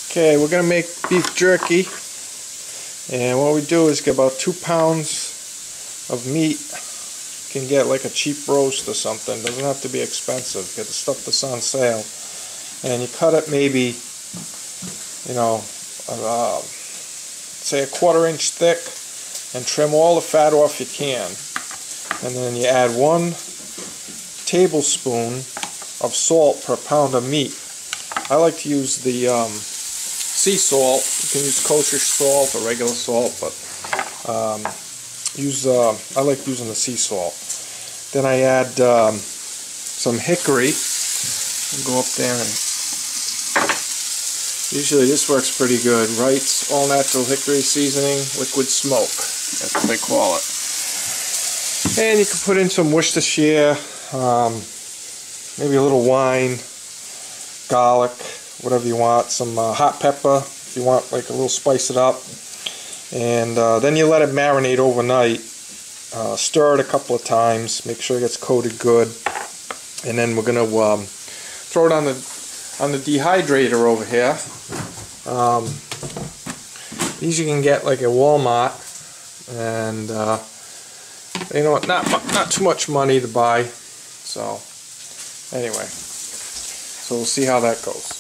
Okay, we're going to make beef jerky, and what we do is get about 2 pounds of meat. You can get like a cheap roast or something, doesn't have to be expensive, get the stuff that's on sale, and you cut it maybe, you know, say a 1/4 inch thick, and trim all the fat off you can, and then you add 1 tablespoon of salt per pound of meat. I like to use the sea salt. You can use kosher salt or regular salt, but I like using the sea salt. Then I add some hickory. I'll go up there, and usually this works pretty good. Wright's all natural hickory seasoning, liquid smoke. That's what they call it. And you can put in some Worcestershire, maybe a little wine, garlic, whatever you want, some hot pepper if you want, like a little spice it up, and then you let it marinate overnight. Stir it a couple of times, make sure it gets coated good, and then we're gonna throw it on the dehydrator over here. These you can get like at Walmart, and you know what, not too much money to buy. So anyway, so we'll see how that goes.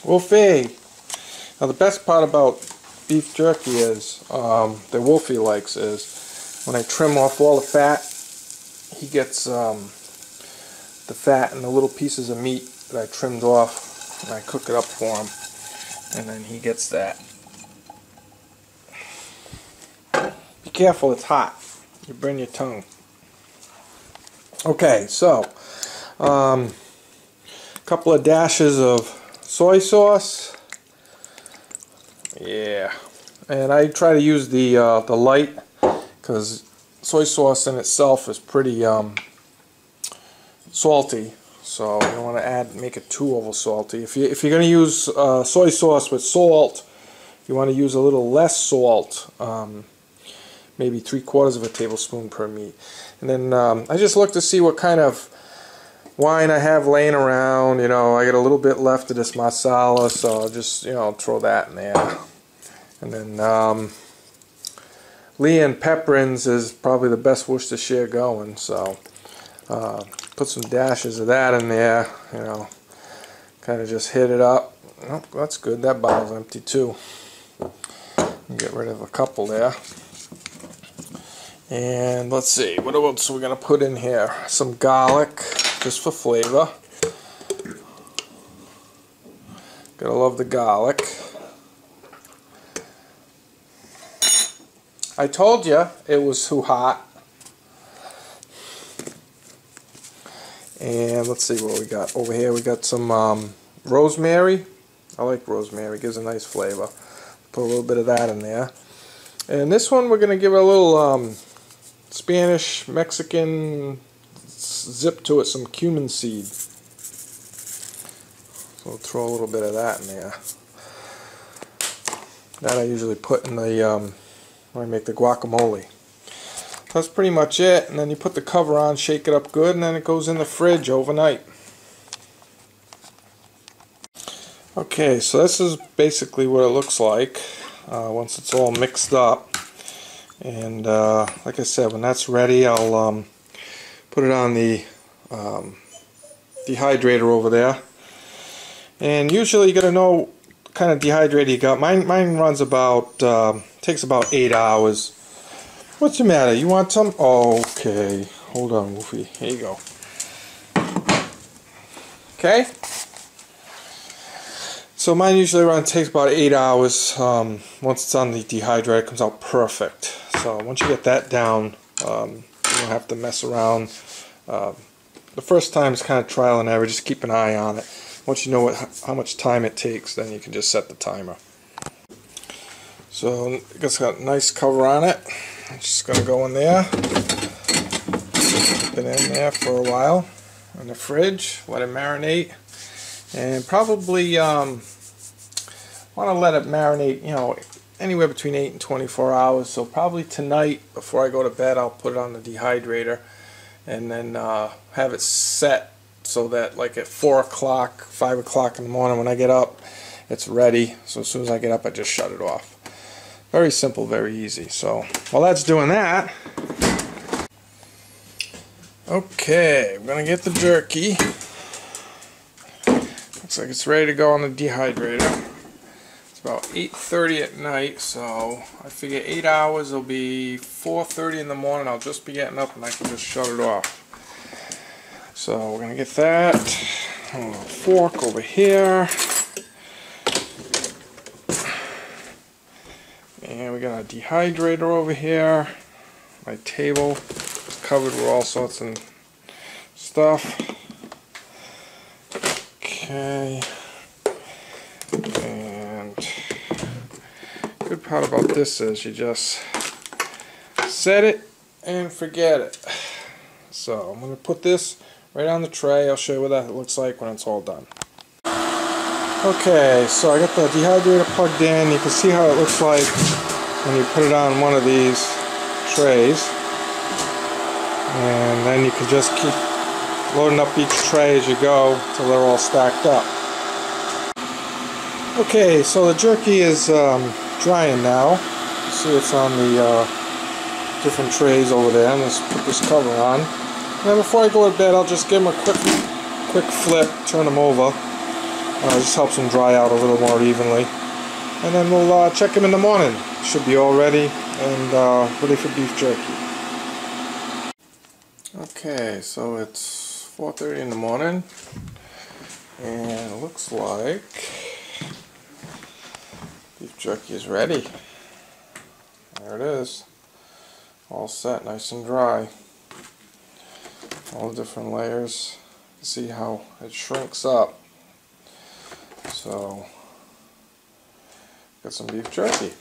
Wolfie! Now the best part about beef jerky is, that Wolfie likes, is when I trim off all the fat, he gets the fat and the little pieces of meat that I trimmed off, and I cook it up for him, and then he gets that. Be careful, it's hot. You burn your tongue. Okay, so a couple of dashes of soy sauce. Yeah, and I try to use the light, because soy sauce in itself is pretty salty, so you don't want to make it too over salty. If you're going to use soy sauce with salt, you want to use a little less salt, maybe 3/4 of a tablespoon per meat. And then I just look to see what kind of wine I have laying around. You know, I got a little bit left of this masala, so I'll just, you know, throw that in there. And then Leon Pepperins is probably the best Worcestershire going, so put some dashes of that in there, you know, kind of just hit it up. Oh, that's good, that bottle's empty too. Get rid of a couple there. And let's see, what else are we going to put in here? Some garlic, just for flavor. Gotta love the garlic. I told you it was too hot. And let's see what we got over here. We got some rosemary. I like rosemary, it gives a nice flavor. Put a little bit of that in there. And this one we're going to give it a little Spanish, Mexican zip to it, some cumin seed. So we'll throw a little bit of that in there. That I usually put in the when I make the guacamole. That's pretty much it, and then you put the cover on, shake it up good, and then it goes in the fridge overnight. Okay, so this is basically what it looks like once it's all mixed up. And like I said, when that's ready, I'll put it on the dehydrator over there. And usually you gotta know what kind of dehydrator you got. Mine runs about takes about 8 hours. What's the matter? You want some? Oh, okay. Hold on, Wolfie. Here you go. Okay. So mine usually takes about 8 hours. Once it's on the dehydrator, it comes out perfect. So once you get that down, you don't have to mess around. The first time is kind of trial and error. Just keep an eye on it. Once you know how much time it takes, then you can just set the timer. So it's got a nice cover on it. I'm just going to go in there. Keep it in there for a while in the fridge. Let it marinate. And probably want to let it marinate, you know, anywhere between 8 and 24 hours. So probably tonight before I go to bed, I'll put it on the dehydrator and then have it set so that like at 4 o'clock, 5 o'clock in the morning when I get up, it's ready. So as soon as I get up, I just shut it off. Very simple, very easy. So while that's doing that, okay, I'm gonna get the jerky. Looks like it's ready to go on the dehydrator. It's about 8:30 at night, so I figure 8 hours will be 4:30 in the morning. I'll just be getting up and I can just shut it off. So we're gonna get that. A little fork over here. And we got a dehydrator over here. My table is covered with all sorts of stuff. Okay. And the good part about this is you just set it and forget it. So I'm going to put this right on the tray. I'll show you what that looks like when it's all done. Okay, so I got the dehydrator plugged in. You can see how it looks like when you put it on one of these trays. And then you can just keep loading up each tray as you go until they're all stacked up. Okay, so the jerky is drying now. You see it's on the different trays over there. Let's put this cover on. And then before I go to bed, I'll just give them a quick flip, turn them over. Just helps them dry out a little more evenly. And then we'll check them in the morning. Should be all ready and ready for beef jerky. Okay, so it's 4:30 in the morning, and it looks like beef jerky is ready. There it is, all set, nice and dry. All the different layers. See how it shrinks up. So, got some beef jerky.